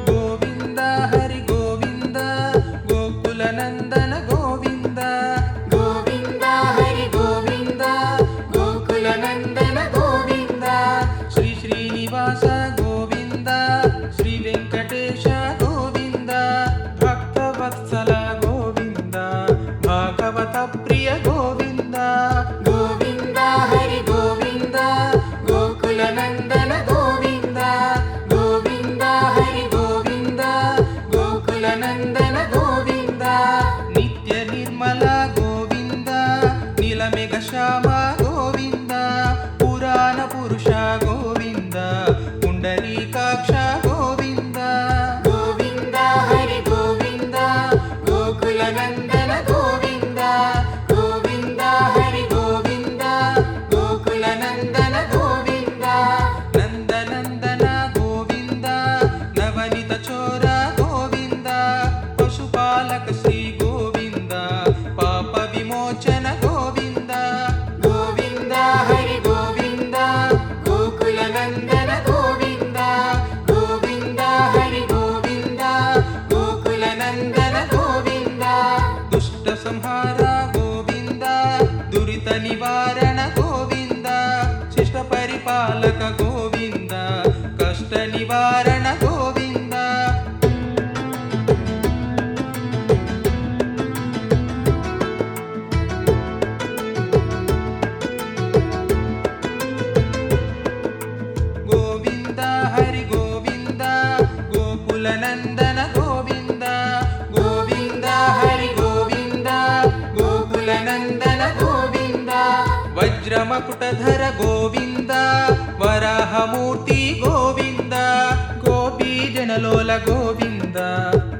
ಗೋವಿಂದ ಹರಿ ಗೋವಿಂದ ಗೋಕುಲ ನಂದನ ಗೋವಿಂದ ಗೋವಿಂದ ಹರಿ ಗೋವಿಂದ ಗೋಕುಲ ನಂದನ ಗೋವಿಂದ ಶ್ರೀ ಶ್ರೀನಿವಾಸ ಗೋವಿಂದ ಶ್ರೀ ವೆಂಕಟೇಶ ಗೋವಿಂದ ಭಕ್ತವತ್ಸಲ ಗೋವಿಂದ ಭಾಗವತ ಪ್ರಿಯ ಗೋವಿಂದ ಗೋವಿಂದ ಹರಿ ಗೋವಿಂದ ಗೋಕುಲ ನಂದನ ಗೋವಿಂದ ಗೋವಿಂದ ಹರಿ ಗೋವಿಂದ ಗೋಕುಲ ನಂದನ ಗೋವಿಂದ ನಿತ್ಯ ನಿರ್ಮಲ ಗೋವಿಂದ ನೀಲಮೇಘ ಶ್ಯಾಮ ಗೋವಿಂದ ಪುರಾಣ ಪುರುಷ ಗೋವಿಂದ ಪುಂಡರೀಕಾಕ್ಷ ಗೋವಿಂದ ಗೋವಿಂದ ಹರಿ ಗೋವಿಂದ ಗೋಕುಲ ನಂದನ ಗೋವಿಂದ ಗೋವಿಂದ ಹರಿ ಗೋವಿಂದ ಗೋಕುಲ ನಂದನ ಗೋವಿಂದ ನಂದನಂದನ ಗೋವಿಂದ ನವನಿತ ಚೋರ ಗೋವಿಂದ ಪಶುಪಾಲಕ ಶ್ರೀ ಗೋವಿಂದ ಪಾಪ ವಿಮೋಚನ ಗೋವಿಂದ ಗೋವಿಂದ ಹರಿ ಗೋವಿಂದ ಗೋಕುಲ ನಂದನ ಗೋವಿಂದ ಗೋವಿಂದ ಹರಿ ಗೋವಿಂದ ಗೋಕುಲ ನಂದನ ಗೋವಿಂದ ದುಷ್ಟ ಸಂಹಾರ ಗೋವಿಂದ ದುರಿತ ನಿವಾರಣ ಗೋವಿಂದ ಶಿಷ್ಟ ಪರಿಪಾಲಕ ಗೋವಿಂದ ಕಷ್ಟ ನಿವಾರಣ ಗೋವಿಂದ ಗೋವಿಂದ ಹರಿ ಗೋವಿಂದ ಗೋಕುಲ ನಂದನ ಗೋವಿಂದ ಗೋವಿಂದ ಹರಿ ಗೋವಿಂದ ಗೋಕುಲ ನಂದನ ಗೋವಿಂದ ವಜ್ರ ಮಕುಟಧರ ಗೋವಿಂದ ವರಾಹ ಮೂರ್ತಿ ಗೋವಿಂದ ಗೋಪಿ ಜನಲೋಲ ಗೋವಿಂದ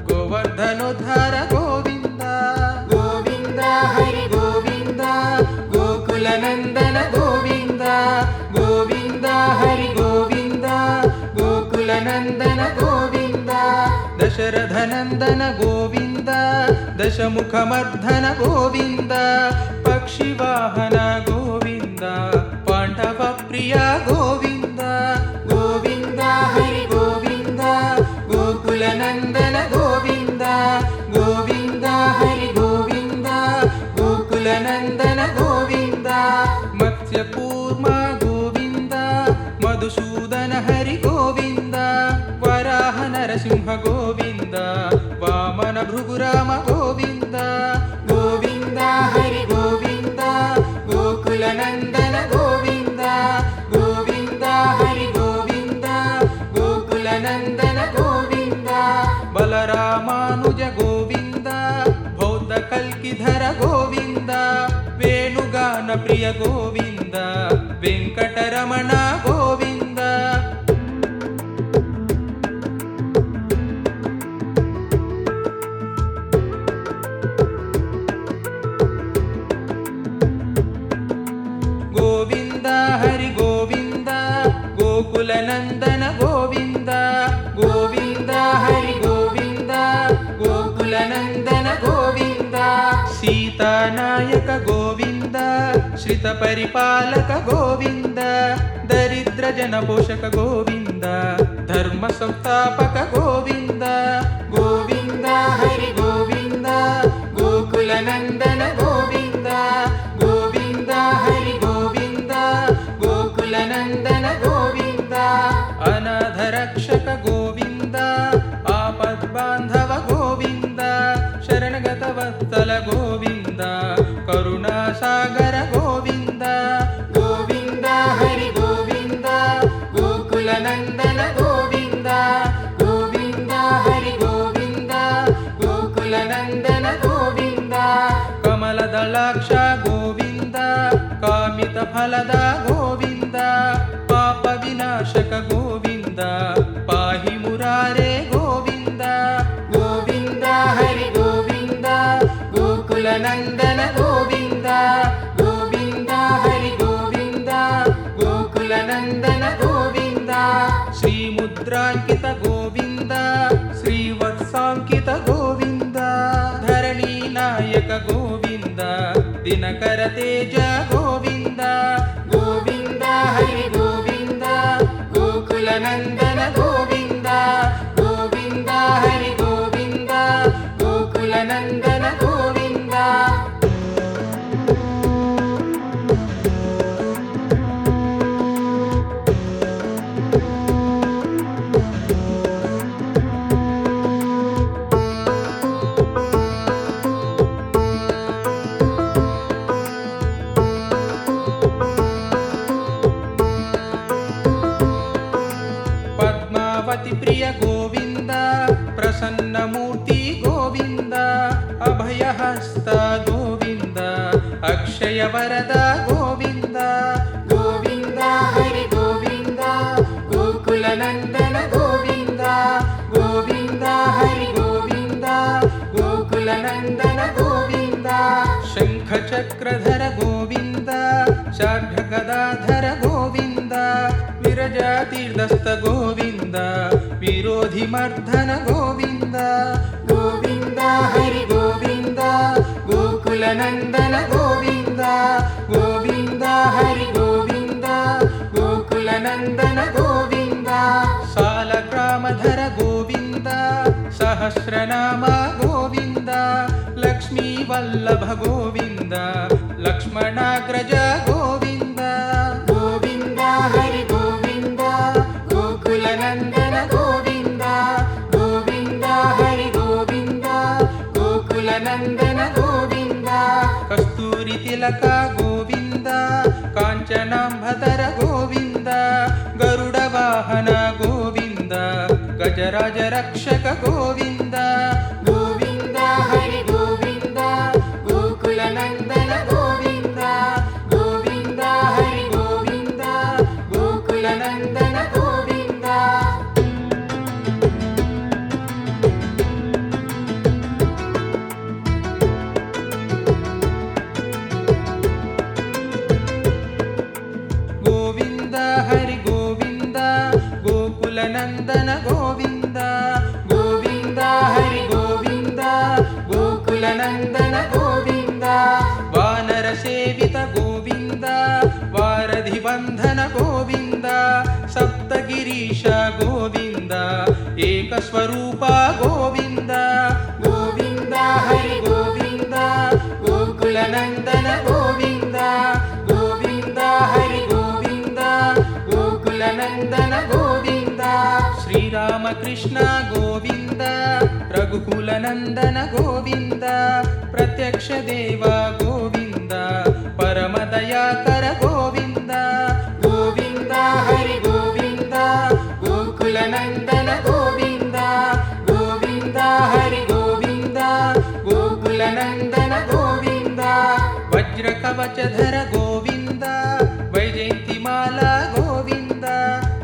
ಗೋವರ್ಧನೋದ್ಧಾರ ಗೋವಿಂದ ಗೋವಿಂದ ಹರಿ ಗೋವಿಂದ ಗೋಕುಲ ನಂದನ ಗೋವಿಂದ ಗೋವಿಂದ ಹರಿ ಗೋವಿಂದ ಗೋಕುಲ ನಂದನ ಗೋವಿಂದ ದಶರಥ ನಂದನ ಗೋವಿಂದ ದಶಮುಖ ಮರ್ಧನ ಗೋವಿಂದ ಪಕ್ಷಿ ವಾಹನ ಗೋವಿಂದ ಪಾಂಡವ ಪ್ರಿಯ ಗೋವಿಂದ ಗೋವಿಂದ ಹರಿ ಗೋವಿಂದ ಗೋಕುಲ ನಂದನ ಗೋವಿಂದ ಗೋವಿಂದ ಹರಿ ಗೋವಿಂದ ಗೋಕುಲ ನಂದನ ಗೋವಿಂದ ಮತ್ಸ್ಯ ಕೂರ್ಮ ಗೋವಿಂದ ಮಧುಸೂದನ ಹರಿ ಗೋವಿಂದ ವರಾಹ ನರಸಿಂಹ ಗೋವಿಂದ ವಾಮನ ಭೃಗುರಾಮ ಗೋವಿಂದ ಗೋವಿಂದ ಹರಿ ಗೋವಿಂದ ಗೋಕುಲ ನಂದನ ಗೋವಿಂದ ಗೋವಿಂದ ಹರಿ ಗೋವಿಂದ ಗೋಕುಲ ನಂದನ ಗೋವಿಂದ ಬಲರಾಮಾನುಜ ಗೋವಿಂದ ಬೌದ್ಧ ಕಲ್ಕಿಧರ ಗೋವಿಂದ ವೇಣುಗಾನ ಪ್ರಿಯ ಗೋವಿಂದ ವೆಂಕಟರಮಣ ಗೋವಿಂದ ಗೋವಿಂದ ಹರಿ ಗೋವಿಂದ ಗೋಕುಲ ನಂದನ ಗೋವಿಂದ ಗೋವಿಂದ ಹರಿ ಗೋವಿಂದ ಗೋಕುಲ ನಂದನ ಗೋವಿಂದ ಸೀತಾನಾಯಕ ಗೋವಿಂದ ಶ್ರಿತ ಪರಿಪಾಲಕ ಗೋವಿಂದ ದರಿದ್ರ ಜನ ಪೋಷಕ ಗೋವಿಂದ ಧರ್ಮ ಸಂಸ್ಥಾಪಕ ಗೋವಿಂದ ಗೋವಿಂದ ಹರಿ ಗೋವಿಂದ ಗೋಕುಲ ನಂದನ ಗೋವಿಂದ ಗೋವಿಂದ ಹರಿ ಗೋವಿಂದ ಗೋಕುಲ ನಂದನ ಗೋವಿಂದ ಅನಾಥ ರಕ್ಷಕ ಗೋವಿಂದ ಆಪದ್ ಬಾಂಧವ ಗೋವಿಂದ ಶರಣಗತ ವತ್ಸಲ ಗೋವಿಂದ ಕರುಣಾ ಸಾಗರ ಗೋವಿಂದ ಗೋವಿಂದ ಹರಿ ಗೋವಿಂದ ಗೋಕುಲ ನಂದನ ಗೋವಿಂದ ಗೋವಿಂದ ಹರಿ ಗೋವಿಂದ ಗೋಕುಲ ನಂದನ ಗೋವಿಂದ ಕಮಲದಳಾಕ್ಷ ಗೋವಿಂದ ಕಾಮಿತ ಫಲದ ಗೋವಿಂದ ಪಾಪ ವಿನಾಶಕ ಗೋವಿಂದ ಪಾಹಿ ಮುರಾರೆ ಗೋವಿಂದ ಗೋವಿಂದ ಹರಿ ಗೋವಿಂದ ಗೋಕುಲ ನಂದನ ಗೋವಿಂದ ಗೋವಿಂದ ಹರಿ ಗೋವಿಂದ ನಾಯಕ ಗೋವಿಂದ ದಿನಕರ ತೇಜ ಗೋವಿಂದ ಗೋವಿಂದ ಹರಿ ಗೋವಿಂದ ಗೋಕುಲ ನಂದನ ಗೋವಿಂದ ಗೋವಿಂದ ಹರಿ ಗೋವಿಂದ ಗೋಕುಲ ನಂದನ ಗೋವಿಂದ ಪದ್ಮಾವತಿ ಪ್ರಿಯ ಗೋವಿಂದ ಪ್ರಸನ್ನ ಮೂರ್ತಿ ಗೋವಿಂದ ಅಭಯಹಸ್ತ ಗೋವಿಂದ ಅಕ್ಷಯ ವರದ ಗೋವಿಂದ ಗೋವಿಂದ ಹರಿ ಗೋವಿಂದ ಗೋಕುಲ ನಂದನ ಗೋವಿಂದ ಗೋವಿಂದ ಹರಿ ಗೋವಿಂದ ಗೋಕುಲ ನಂದನ ಗೋವಿಂದ ಶಂಖ ಚಕ್ರಧರ ಗೋವಿಂದ ಶಾರ್ಘ ಗದಾಧರ ಗೋವಿಂದ ವಿರಜಾತೀರ್ಧಸ್ಥ ಗೋವಿಂದ ವಿರೋಧಿ ಮರ್ಧನ ಗೋವಿಂದ ಗೋವಿಂದ ಹರಿ ಗೋವಿಂದ ಗೋಕುಲ ನಂದನ ಗೋವಿಂದ ಗೋವಿಂದ ಹರಿ ಗೋವಿಂದ ಗೋಕುಲ ನಂದನ ಗೋವಿಂದ ಸಾಲಗ್ರಾಮಧರ ಗೋವಿಂದ ಸಹಸ್ರನಾಮ ಗೋವಿಂದ ಲಕ್ಷ್ಮೀ ವಲ್ಲಭ ಗೋವಿಂದ ಲಕ್ಷ್ಮಣಾಗ್ರಜ ಗೋವಿಂದ ಗೋವಿಂದ ಹರಿ ಗೋವಿಂದ ಗೋಕುಲ ನಂದನ ಗೋವಿಂದ ಗೋವಿಂದ ಹರಿ ಗೋವಿಂದ ಗೋಕುಲ ನಂದನ ಗೋವಿಂದ ಕಸ್ತೂರಿ ತಿಲಕ ಗೋವಿಂದ ಕಾಂಚನಾಂಬಧರ ಗೋವಿಂದ ಗರುಡ ವಾಹನ ಗೋವಿಂದ ಗಜರಾಜ ರಕ್ಷಕ ಗೋವಿಂದ ಗೋವಿಂದ ಹರಿ ಗೋವಿಂದ ಗೋಕುಲ ನಂದನ ಗೋವಿಂದ ಗೋವಿಂದ ಹರಿ ಗೋವಿಂದ ಗೋಕುಲ ನಂದನ ಗೋವಿಂದ ಗೋವಿಂದ ಹರಿ ಗೋವಿಂದ ಗೋಕುಲ ನಂದನ ಗೋವಿಂದ ಗೋವಿಂದ ಹರಿ ಗೋವಿಂದ ಗೋಕುಲ ನಂದನ ಗೋವಿಂದ ವಾನರ ಸೇವಿತ ಗೋವಿಂದ ವಾರಧಿ ಬಂಧನ ಗೋವಿಂದ ಸಪ್ತಗಿರೀಶ ಗೋವಿಂದ ಏಕಸ್ವರೂಪ ಗೋವಿಂದ ಗೋವಿಂದ ಹರಿ ಗೋವಿಂದ ಗೋಕುಲ ನಂದನ ಗೋವಿಂದ ಗೋವಿಂದ ಹರಿ ಗೋವಿಂದ ಗೋಕುಲ ನಂದನ ಗೋವಿಂದ ಶ್ರೀರಾಮಕೃಷ್ಣ ಗೋವಿಂದ ರಘುಕುಲ ನಂದನ ಗೋವಿಂದ ಪ್ರತ್ಯಕ್ಷ ದೇವ ಗೋವಿಂದ ಪರಮ ದಯಾಕರ ಗೋವಿಂದ ಗೋವಿಂದ ಹರಿ ಗೋವಿಂದ ಗೋಕುಲ ನಂದನ ಗೋವಿಂದ ಗೋವಿಂದ ಹರಿ ಗೋವಿಂದ ಗೋಕುಲ ನಂದನ ಗೋವಿಂದ ವಜ್ರ ಕವಚಧರ ಗೋವಿಂದ ವೈಜಯಂತಿ ಮಾಲಾ ಗೋವಿಂದ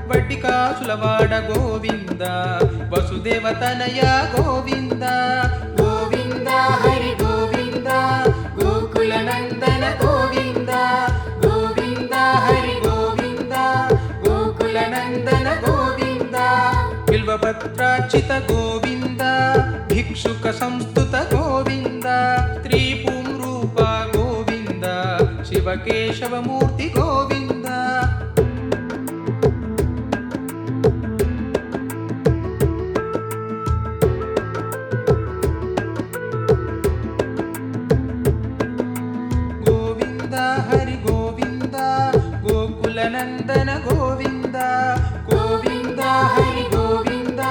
ವಡ್ಡಿಕಾಸುಲವಾಡ ಗೋವಿಂದ ವಸುದೇವ ತನಯ ಗೋವಿಂದ ಗೋವಿಂದ ಹರಿ ಗೋವಿಂದ ಗೋಕುಲ ನಂದನ ಗೋವಿಂದ ಗೋವಿಂದ ಹರಿ ಗೋವಿಂದ ಗೋಕುಲ ನಂದನ ಗೋವಿಂದ ಬಿಲ್ವಪತ್ರಾರ್ಚಿತ ಗೋವಿಂದ ಭಿಕ್ಷುಕ ಸಂಸ್ತುತ ಗೋವಿಂದ ತ್ರಿಪುಂ ರೂಪ ಗೋವಿಂದ ಶಿವಕೇಶವ ಮೂರ್ತಿ ಗೋವಿಂದ ಗೋವಿಂದ ಹರಿ ಗೋವಿಂದ ಗೋಕುಲ ನಂದನ ಗೋವಿಂದ ಗೋವಿಂದ ಹರಿ ಗೋವಿಂದ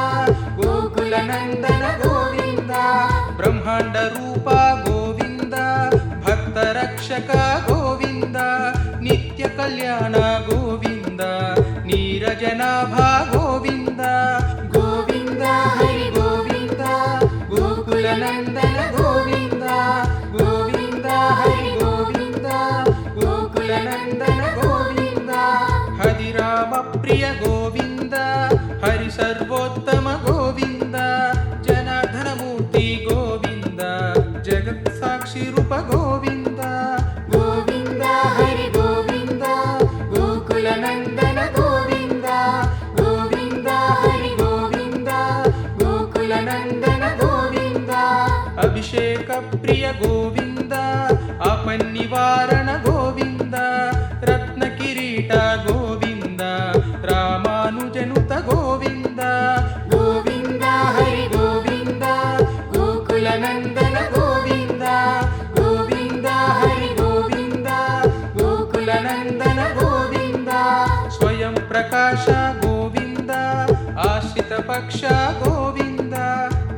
ಗೋಕುಲ ನಂದನ ಗೋವಿಂದ ಬ್ರಹ್ಮಾಂಡ ರೂಪ ಗೋವಿಂದ ಭಕ್ತ ರಕ್ಷಕ ಗೋವಿಂದ ನಿತ್ಯ ಕಲ್ಯಾಣ ಗೋವಿಂದ ನೀರಜನಾಭ ಗೋವಿಂದ ಗೋವಿಂದ ಹರಿ ಗೋವಿಂದ ಗೋಕುಲ ನಂದನ ಗೋವಿಂದ ಗೋವಿಂದ ಹರಿ ಗೋವಿಂದ ಗೋಕುಲ ನಂದನ ಗೋವಿಂದ ಹರಿರಾಮ ಪ್ರಿಯ ಗೋವಿಂದ ಹರಿ ಸರ್ವೋತ್ತಮ ಗೋವಿಂದ ಜನಾರ್ದನ ಮೂರ್ತಿ ಗೋವಿಂದ ಜಗತ್ ಸಾಕ್ಷಿ ರೂಪ ಗೋವಿಂದ ಗೋವಿಂದ ಹರಿ ಗೋವಿಂದ ಗೋಕುಲ ನಂದನ ಗೋವಿಂದ ಗೋವಿಂದ ಹರಿ ಗೋವಿಂದ ಗೋಕುಲ ನಂದನ ಗೋವಿಂದ ಅಭಿಷೇಕ ಪ್ರಿಯ ಗೋವಿಂದ ಪ್ರಕಾಶ ಗೋವಿಂದ ಆಶ್ರಿತ ಪಕ್ಷ ಗೋವಿಂದ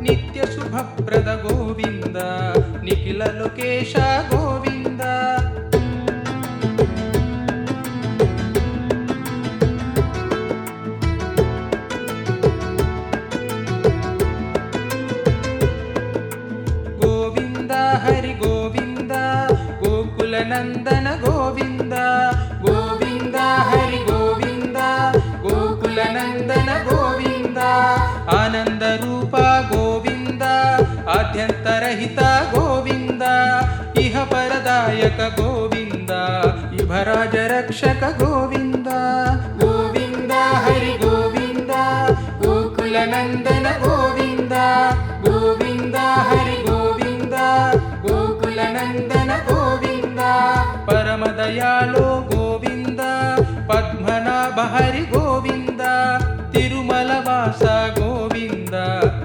ನಿತ್ಯ ಶುಭಪ್ರದ ಗೋವಿಂದ ನಿಖಿಲ ಲೋಕೇಶ ಗೋವಿಂದ ಗೋವಿಂದ ಹರಿ ಗೋವಿಂದ ಗೋಕುಲ ನಂದನ ಗೋವಿಂದ ಗೋವಿಂದ ಹರಿ ಗೋವಿಂದ ಗೋಕುಲ ನಂದನ ಗೋವಿಂದ ಆನಂದ ರೂಪ ಗೋವಿಂದ ಆದ್ಯಂತರಹಿತ ಗೋವಿಂದ ಇಹ ಪರದಾಯಕ ಗೋವಿಂದ ಇಭರಾಜ ರಕ್ಷಕ ಗೋವಿಂದ ಗೋವಿಂದ ಹರಿ ಗೋವಿಂದ ಗೋಕುಲ ನಂದನ ಗೋವಿಂದ ಗೋವಿಂದ ಹರಿ ಗೋವಿಂದ ಗೋಕುಲ ನಂದನ ಗೋವಿಂದ ಪರಮ ದಯಾಳು ಗೋವಿಂದ ಪದ್ಮನಾಭ ಹರಿ ಗೋವಿಂದ ತಿರುಮಲ ವಾಸ ಗೋವಿಂದ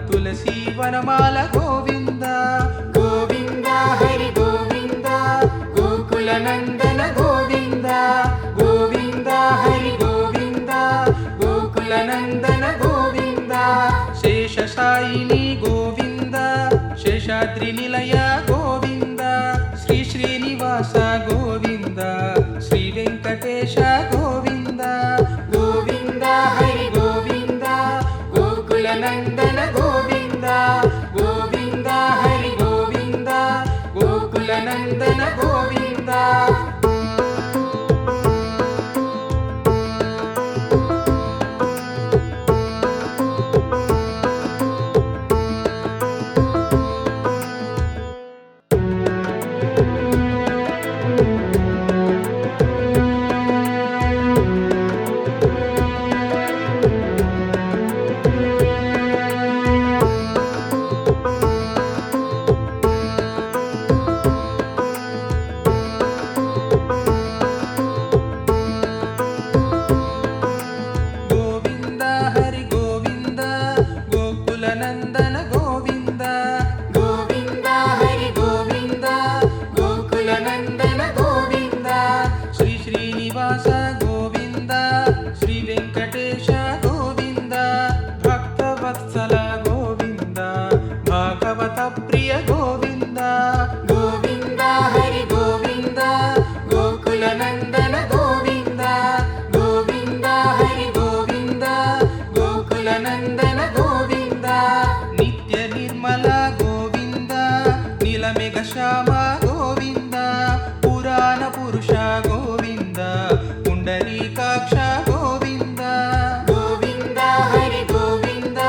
ತುಳಸಿ ವನಮಾಲ ಗೋವಿಂದ ಗೋವಿಂದ ಹರಿ ಗೋವಿಂದ ಗೋಕುಲ ನಂದನ ಗೋವಿಂದ ಗೋವಿಂದ ಹರಿ ಗೋವಿಂದ ಗೋಕುಲ ನಂದನ ಗೋವಿಂದ ಶೇಷಶಾಯಿನಿ ಗೋವಿಂದ ಶೇಷಾದ್ರಿ ನಿಲಯ ಗೋವಿಂದ ಶ್ರೀ ಶ್ರೀನಿವಾಸ ಗೋವಿಂದ ಶ್ರೀ ವೆಂಕಟೇಶ ಗೋವಿಂದ ಗೋವಿಂದ ಹರಿ ಗೋವಿಂದ ಗೋಕುಲ ನಂದನ ಗೋವಿಂದ ಗೋವಿಂದ ಹರಿ ಗೋವಿಂದ ಗೋಕುಲ ನಂದನ ಗೋವಿಂದ ಗೋವಿಂದ ಹರಿ ಗೋವಿಂದ ಗೋಕುಲ ನಂದನ ಗೋವಿಂದ ಗೋವಿಂದ ಹರಿ ಗೋವಿಂದ ಗೋಕುಲ ನಂದನ ಗೋವಿಂದ ಶ್ರೀ ಶ್ರೀನಿವಾಸ ಗೋವಿಂದ ಶ್ರೀ ವೆಂಕಟೇಶ ಗೋವಿಂದ ಭಕ್ತವತ್ಸಲ ಗೋವಿಂದ ಭಾಗವತ ಪ್ರಿಯ ಗೋವಿಂದ ಗೋವಿಂದ ಹರಿ ಗೋವಿಂದ ಗೋಕುಲ ನಂದನ ಗೋವಿಂದ ಗೋವಿಂದ ಹರಿ ಗೋವಿಂದ ಗೋಕುಲ ನಂದನ ಗೋವಿಂದ ನಿತ್ಯ ನಿರ್ಮಲ ಗೋವಿಂದ ನೀಲಮೇಘ ಶ್ಯಾಮ ಗೋವಿಂದ ಪುರಾಣ ಪುರುಷ ಗೋವಿಂದ ಪುಂಡರೀಕಾಕ್ಷ ಗೋವಿಂದ ಗೋವಿಂದ ಹರಿ ಗೋವಿಂದ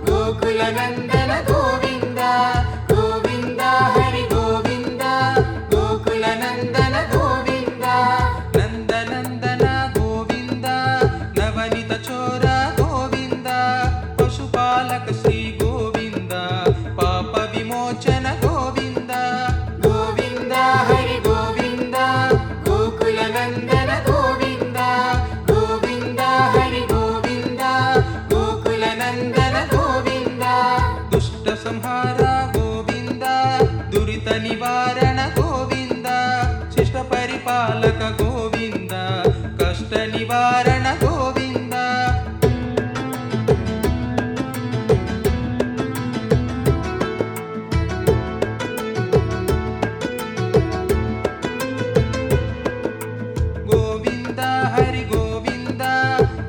ಗೋಕುಲ ನಂದನ ಗೋವಿಂದ ಗೋವಿಂದ ಹರಿ ಗೋವಿಂದ ಗೋಕುಲ ನಂದನ ಗೋವಿಂದ ನಂದನಂದನ ಗೋವಿಂದ ನವನಿತ ಚೋರ ಗೋವಿಂದ ಪಶುಪಾಲಕ ಶ್ರೀ ಗೋವಿಂದ ಪಾಪ ವಿಮೋಚನ ಗೋವಿಂದ ಗೋವಿಂದ ಹರಿ ಗೋವಿಂದ ಗೋಕುಲ ನಂದನ ಗೋವಿಂದ ಗೋವಿಂದ ಹರಿ ಗೋವಿಂದ ಗೋಕುಲ ನಂದನ ಗೋವಿಂದ ದುಷ್ಟ ಸಂಹಾರ ಗೋವಿಂದ ದುರಿತ ನಿವಾರಣ ಗೋವಿಂದ ಶಿಷ್ಟ ಪರಿಪಾಲಕ ಗೋವಿಂದ ಕಷ್ಟ ನಿವಾರಣ ಗೋವಿಂದ ಗೋವಿಂದ ಹರಿ ಗೋವಿಂದ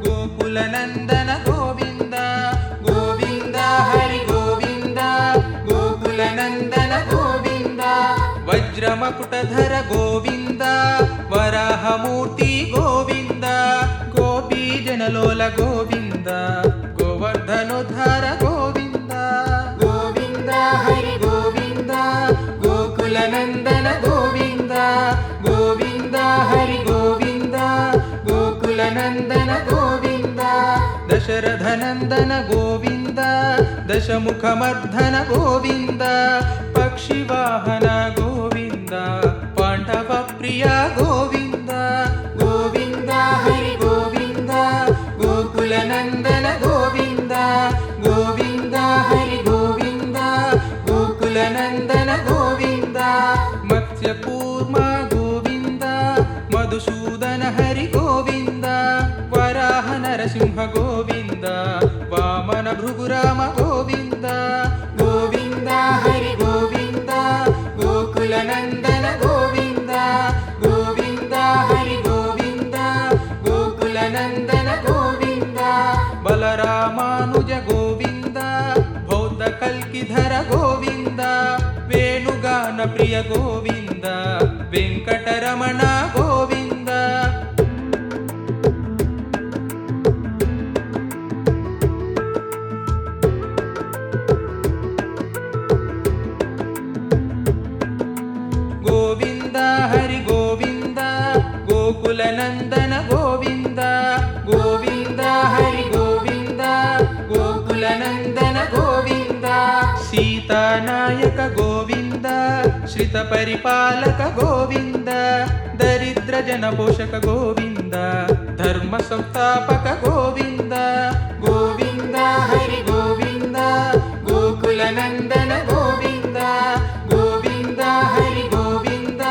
ಗೋಕುಲ ನಂದನ ಗೋವಿಂದ ಗೋವಿಂದ ಹರಿ ಗೋವಿಂದ ಗೋಕುಲ ನಂದನ ಗೋವಿಂದ ವಜ್ರ ಮಕುಟಧರ ಗೋವಿಂದ ವರಾಹ ಮೂರ್ತಿ ಗೋವಿಂದ ಗೋಪಿ ಜನಲೋಲ ಗೋವಿಂದ ಗೋವರ್ಧನೋದ್ಧಾರ ಗೋವಿಂದ ಗೋವಿಂದ ಹರಿ ಗೋವಿಂದ ಗೋಕುಲ ನಂದನ ಗೋವಿಂದ ಗೋವಿಂದ ಹರಿ ಗೋವಿಂದ ಗೋಕುಲ ನಂದನ ಗೋವಿಂದ ದಶರಥ ನಂದನ ಗೋವಿಂದ ದಶಮುಖ ಮರ್ಧನ ಗೋವಿಂದ ಪಕ್ಷಿ ವಾಹನ ಗೋವಿಂದ ಪಾಂಡವ ಪ್ರಿಯ ಗೋವಿಂದ ಗೋವಿಂದ ಹರಿ ಗೋವಿಂದ ಗೋಕುಲ ನಂದನ ಗೋವಿಂದ ಗೋವಿಂದ ಹರಿ ಗೋವಿಂದ ಗೋಕುಲ ನಂದನ ಗೋವಿಂದ ಮತ್ಸ್ಯ ಕೂರ್ಮ ಗೋವಿಂದ ಮಧುಸೂದನ ಹರಿ ಗೋವಿಂದ ವರಾಹನ ಗೋವಿಂದ ವಾಮನ ಭೃಗುರಾಮ ಗೋವಿಂದ ಗೋವಿಂದ ಹರಿ ಗೋವಿಂದ ಗೋಕುಲ ನಂದನ ಗೋವಿಂದ ಗೋವಿಂದ ಹರಿ ಗೋವಿಂದ ಗೋಕುಲ ನಂದನ ಗೋವಿಂದ ಬಲರಾಮಾನುಜ ಗೋವಿಂದ ಬೌದ್ಧ ಕಲ್ಕಿಧರ ಗೋವಿಂದ ವೇಣುಗಾನ ಪ್ರಿಯ ಗೋವಿಂದ ವೆಂಕಟರಮಣ ಗೋವಿಂದ ಗೋವಿಂದ ಹರಿ ಗೋವಿಂದ ಗೋಕುಲ ನಂದನ ಗೋವಿಂದ ಗೋವಿಂದ ಹರಿ ಗೋವಿಂದ ಗೋಕುಲ ನಂದನ ಗೋವಿಂದ ಸೀತಾನಾಯಕ ಗೋವಿಂದ ಶ್ರಿತ ಪರಿಪಾಲಕ ಗೋವಿಂದ ದರಿದ್ರ ಜನ ಪೋಷಕ ಗೋವಿಂದ ಧರ್ಮ ಸಂಸ್ಥಾಪಕ ಗೋವಿಂದ ಗೋವಿಂದ ಹರಿ ಗೋವಿಂದ ಗೋಕುಲ ನಂದನ ಗೋವಿಂದ ಗೋವಿಂದ ಹರಿ ಗೋವಿಂದ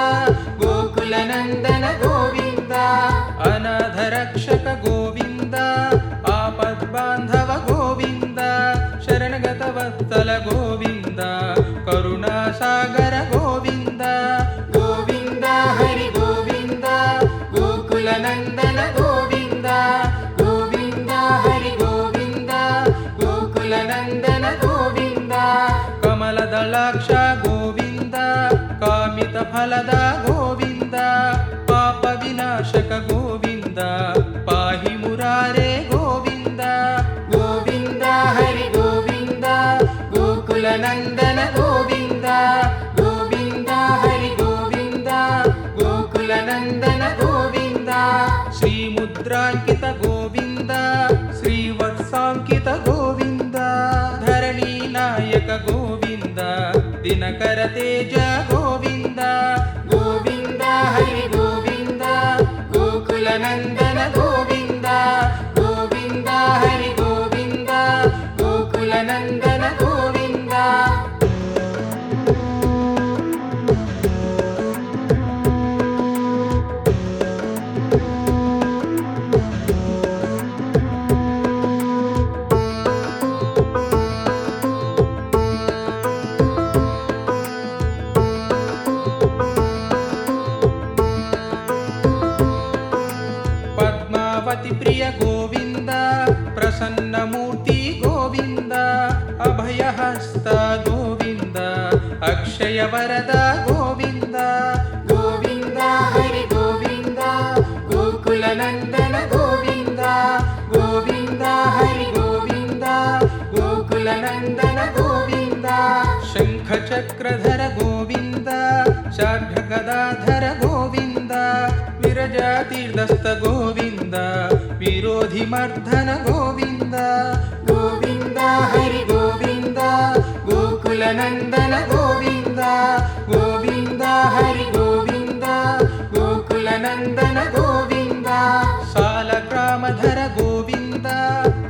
ಗೋಕುಲ ನಂದನ ಗೋವಿಂದ ಅನಾಥ ರಕ್ಷಕ ಗೋವಿಂದ ಆಪದ್ ಬಾಂಧವ ಗೋವಿಂದ ಶರಣಗತ ವತ್ಸಲ ಗೋವಿಂದ ಕರುಣಾಸಾಗರ ಗೋವಿಂದ ಗೋವಿಂದ ಹರಿ ಗೋವಿಂದ ಗೋಕುಲ ನಂದನ ಗೋವಿಂದ ಗೋವಿಂದ ಹರಿ ಗೋವಿಂದ ಗೋಕುಲ ನಂದನ ಗೋವಿಂದ ಕಮಲದಳಾಕ್ಷ ಗೋವಿಂದ ಕಾಮಿತ ಫಲದ ಗೋವಿಂದ ಪಾಪ ವಿನಾಶಕ ಗೋವಿಂದ ಪಾಹಿ ಮುರಾರೇ ಗೋವಿಂದ ಗೋವಿಂದ ಹರಿ ಗೋವಿಂದ ಗೋಕುಲ ನಂದನ ಗೋವಿಂದ ಗೋವಿಂದ ಹರಿ ಗೋವಿಂದ ಗೋಕುಲ ನಂದನ ಗೋವಿಂದ ಶ್ರೀ ಮುದ್ರಾಂಕಿತ ಗೋವಿಂದ ಶ್ರೀವತ್ಸಾಂಕಿತ ಗೋವಿಂದ ಧರಣಿ ನಾಯಕ ಗೋವಿಂದ ದಿನಕರ ತೇಜ ಗೋವಿಂದ ಗೋವಿಂದ ಹರಿ ಗೋವಿಂದ ಗೋಕುಲ ನಂದನ ಗೋವಿಂದ ಗೋವಿಂದ ಹರಿ ಗೋವಿಂದ ಗೋಕುಲ ನಂದನ ಗೋವಿಂದ ಪದ್ಮಾವತಿ ಪ್ರಿಯ ಗೋವಿಂದ ಪ್ರಸನ್ನ ಮೂರ್ತಿ ಗೋವಿಂದ ಅಭಯ ಹಸ್ತ ಗೋವಿಂದ ಅಕ್ಷಯ ವರದ ಗೋವಿಂದ ಗೋವಿಂದ ಹರಿ ಗೋವಿಂದ ಗೋಕುಲ ನಂದನ ಗೋವಿಂದ ಗೋವಿಂದ ಹರಿ ಗೋವಿಂದ ಗೋಕುಲ ನಂದನ ಗೋವಿಂದ ಶಂಖ ಚಕ್ರಧರ ಗೋವಿಂದ ಶಾರ್ಘ ಗದಾಧರ ಗೋವಿಂದ ವಿರಜಾ ತೀರ್ಥಸ್ಥ ಗೋವಿಂದ ವಿರೋಧಿ ಮರ್ಧನ ಗೋವಿಂದ ಗೋವಿಂದ ಹರಿ ಗೋವಿಂದ ಗೋಕುಲ ನಂದನ ಗೋವಿಂದ ಗೋವಿಂದ ಹರಿ ಗೋವಿಂದ ಗೋಕುಲ ನಂದನ ಗೋವಿಂದ ಸಾಲಗ್ರಾಮಧರ ಗೋವಿಂದ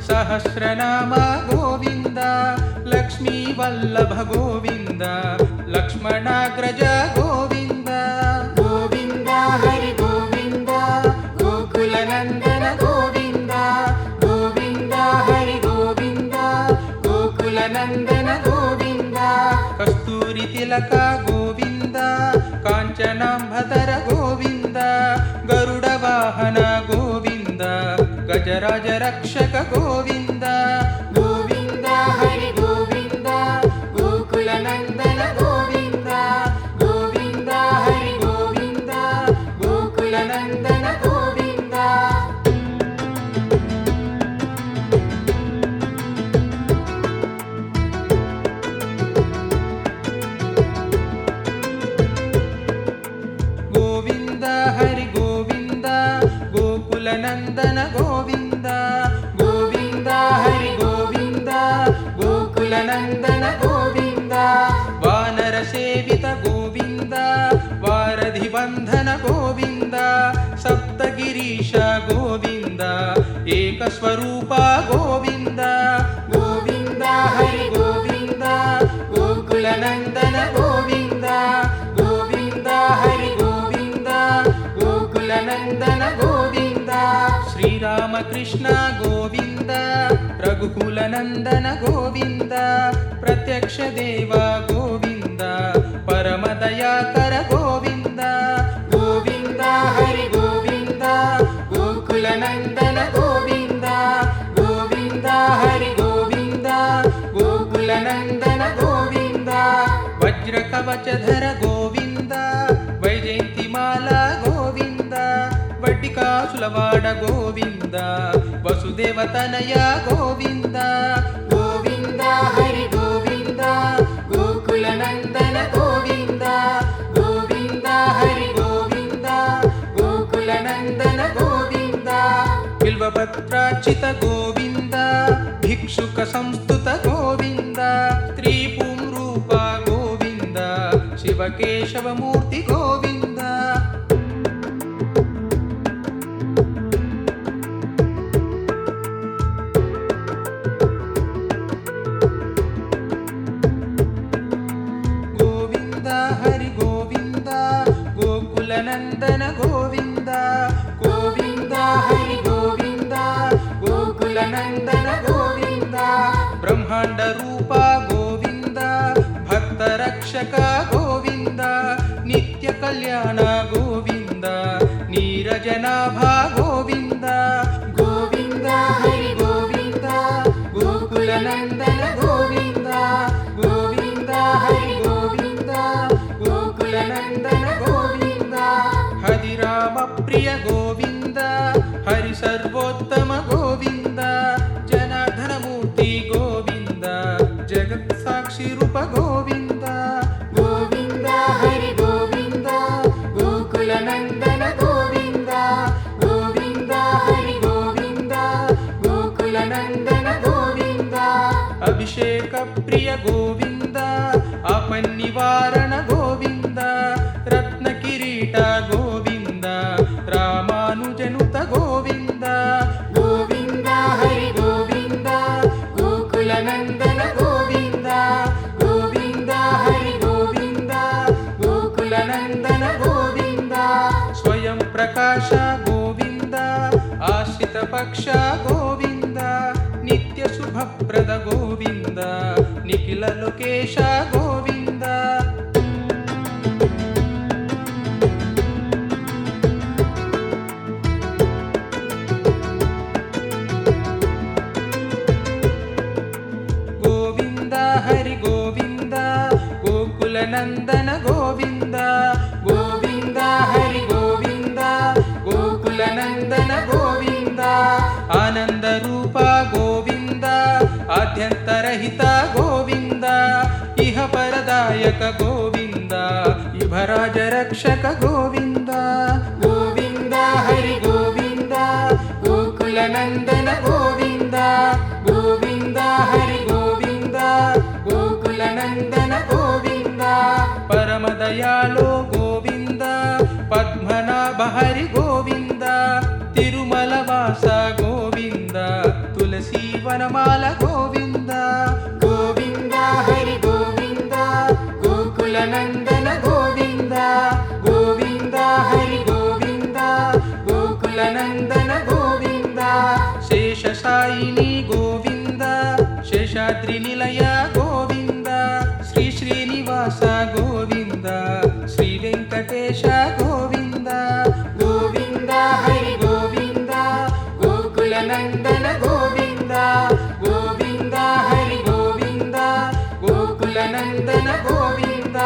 ಸಹಸ್ರನಾಮ ಗೋವಿಂದ ಲಕ್ಷ್ಮೀ ವಲ್ಲಭ ಗೋವಿಂದ ಲಕ್ಷ್ಮಣಾಗ್ರಜ ಗೋವಿಂದ ಗೋವಿಂದ ಹರಿ ಗೋವಿಂದ ಗೋಕುಲ ನಂದನ ಗೋವಿಂದ ಗೋವಿಂದ ಹರಿ ಗೋವಿಂದ ಗೋಕುಲ ನಂದನ ಗೋವಿಂದ ಕಸ್ತೂರಿ ತಿಲಕ ಗೋವಿಂದ ಕಾಂಚನಾಂಬತರ ಗೋವಿಂದ ಗರುಡ ವಾಹನ ಗೋವಿಂದ ಗಜರಾಜ ರಕ್ಷಕ ಗೋವಿಂದ ಗೋವಿಂದ ಹರಿ ಗೋವಿಂದ ಗೋಕುಲ ನಂದನ ಗೋವಿಂದ ಗೋವಿಂದ ಹರಿ ಗೋವಿಂದ ಗೋಕುಲ ನಂದನ ಗೋವಿಂದ ಗೋವಿಂದ ಹರಿ ಗೋವಿಂದ ಗೋಕುಲ ನಂದನ ಗೋವಿಂದ ಗೋವಿಂದ ಹರಿ ಗೋವಿಂದ ಗೋಕುಲ ನಂದನ ಗೋವಿಂದ ವಾನರ ಸೇವಿತ ಗೋವಿಂದ ವಾರಧಿ ಬಂಧನ ಗೋವಿಂದ ಸಪ್ತಗಿರೀಶ ಗೋವಿಂದ ಏಕಸ್ವರೂಪ ಗೋವಿಂದ ಗೋವಿಂದ ಹರಿ ಗೋವಿಂದ ಗೋಕುಲ ನಂದನ ಗೋವಿಂದ ಗೋವಿಂದ ಹರಿ ಗೋವಿಂದ ಗೋಕುಲ ನಂದನ ಗೋವಿಂದ ಶ್ರೀರಾಮಕೃಷ್ಣ ಗೋವಿಂದ ರಘುಕುಲ ನಂದನ ಗೋವಿಂದ ಪ್ರತ್ಯಕ್ಷ ದೇವ ಗೋವಿಂದ ಪರಮ ದಯಾಕರ ಗೋವಿಂದ ಗೋವಿಂದ ಹರಿ ಗೋವಿಂದ ಗೋಕುಲ ನಂದನ ಗೋವಿಂದ ಗೋವಿಂದ ಹರಿ ಗೋವಿಂದ ಗೋಕುಲ ನಂದನ ಗೋವಿಂದ ವಜ್ರ ಕವಚಧರ ಗೋವಿಂದ ವೈಜಯಂತಿ ಮಾಲಾ ಗೋವಿಂದ ವಡ್ಡಿಕಾಸುಲವಾಡ ಗೋವಿಂದ ವಸುದೇವ ತನಯ ಗೋವಿಂದ ಗೋವಿಂದ ಹರಿ ಗೋವಿಂದ ಗೋಕುಲ ನಂದನ ಗೋವಿಂದ ಗೋವಿಂದ ಹರಿ ಗೋವಿಂದ ಗೋಕುಲ ನಂದನ ಗೋವಿಂದ ಬಿಲ್ವಪತ್ರಾರ್ಚಿತ ಗೋವಿಂದ ಭಿಕ್ಷುಕ ಸಂಸ್ತುತ ಗೋವಿಂದ ತ್ರಿಪುಂ ರೂಪ ಗೋವಿಂದ ಶಿವಕೇಶವ ಮೂರ್ತಿ ಗೋವಿಂದ ಗೋವಿಂದ ಹರಿ ಗೋವಿಂದ ಗೋಕುಲ ನಂದನ ಗೋವಿಂದ ಗೋವಿಂದ ಹರಿ ಗೋವಿಂದ ಗೋಕುಲ ನಂದನ ಗೋವಿಂದ ಬ್ರಹ್ಮಾಂಡ ರೂಪ ಗೋವಿಂದ ಭಕ್ತ ರಕ್ಷಕ ಗೋವಿಂದ ನಿತ್ಯ ಕಲ್ಯಾಣ ಗೋವಿಂದ ನೀರಜನಾಭ ಗೋವಿಂದ ಗೋವಿಂದ ಹರಿ ಗೋವಿಂದ ಗೋಕುಲ ನಂದನ ಗೋವಿಂದ ಗೋವಿಂದ ಹರಿ ಗೋವಿಂದ ಗೋಕುಲ ನಂದನ ಗೋವಿಂದ ಹರಿರಾಮ ಪ್ರಿಯ ಗೋವಿಂದ ಹರಿ ಸರ್ವೋತ್ತಮ ಗೋವಿಂದ ಜನಾರ್ದನ ಮೂರ್ತಿ ಗೋವಿಂದ ಜಗತ್ ಸಾಕ್ಷಿ ರೂಪ ಗೋವಿಂದ ಗೋವಿಂದ ಹರಿ ಗೋವಿಂದ ಗೋಕುಲ ನಂದನ ಗೋವಿಂದ ಗೋವಿಂದ ಹರಿ ಗೋವಿಂದ ಗೋಕುಲ ನಂದನ ಗೋವಿಂದ ಅಭಿಷೇಕ ಪ್ರಿಯ ಗೋವಿಂದ ಆಪನ್ನಿವಾರಣ ಗೋವಿಂದ ರತ್ನ ಕಿರೀಟ ಗೋವಿಂದ ರಾಮಾನುಜನುತ ಗೋವಿಂದ ಗೋವಿಂದ ಹರಿ ಗೋವಿಂದ ಗೋಕುಲ ನಂದನ ಗೋವಿಂದ ಗೋವಿಂದ ಹರಿ ಗೋವಿಂದ ಗೋಕುಲ ನಂದನ ಗೋವಿಂದ ಸ್ವಯಂ ಪ್ರಕಾಶ ಗೋವಿಂದ ಆಶ್ರಿತ ಪಕ್ಷ ಗೋವಿಂದ ನಿತ್ಯ ಶುಭಪ್ರದ ಗೋವಿಂದ ನಿಖಿಲ ಲೋಕೇಶ ಗೋವಿಂದ ಗೋವಿಂದ ಹರಿ ಗೋವಿಂದ ಗೋಕುಲ ನಂದನ ಗೋವಿಂದ ಗೋವಿಂದ ಹರಿ ಗೋವಿಂದ ಗೋಕುಲ ನಂದನ ಗೋವಿಂದ ಆನಂದ ರೂಪ ಗೋವಿಂದ ಆದ್ಯಂತರಹಿತ ಗೋವಿಂದ ಇಹ ಪರದಾಯಕ ಗೋವಿಂದ ಇಭರಾಜ ರಕ್ಷಕ ಗೋವಿಂದ ಗೋವಿಂದ ಹರಿ ಗೋವಿಂದ ಗೋಕುಲ ನಂದನ ಗೋವಿಂದ ಗೋವಿಂದ ಹರಿ ಗೋವಿಂದ ಗೋಕುಲ ನಂದನ ಗೋವಿಂದ ಪರಮ ದಯಾಳೋ ಗೋವಿಂದ ಪದ್ಮನಾಭ ಹರಿ ಗೋವಿಂದ ತಿರುಮಲ ವಾಸ ಗೋವಿಂದ ತುಳಸಿ ವನಮಾಲ ಗೋವಿಂದ ಗೋವಿಂದ ಹರಿ ಗೋವಿಂದ ಗೋಕುಲ ನಂದನ ಗೋವಿಂದ ಗೋವಿಂದ ಹರಿ ಗೋವಿಂದ ಗೋಕುಲ ನಂದನ ಗೋವಿಂದ ಶೇಷಶಾಯಿನಿ ಗೋವಿಂದ ಶೇಷಾದ್ರಿ ನಿಲಯ ಗೋವಿಂದ ಶ್ರೀ ಶ್ರೀನಿವಾಸ ಗೋವಿಂದ ಶ್ರೀ ವೆಂಕಟೇಶ ಗೋವಿಂದ ಗೋವಿಂದ ಹರಿ ಗೋವಿಂದ ಗೋಕುಲ ನಂದನ ಗೋವಿಂದ ಗೋವಿಂದ ಹರಿ ಗೋವಿಂದ ಗೋಕುಲ ನಂದನ ಗೋವಿಂದ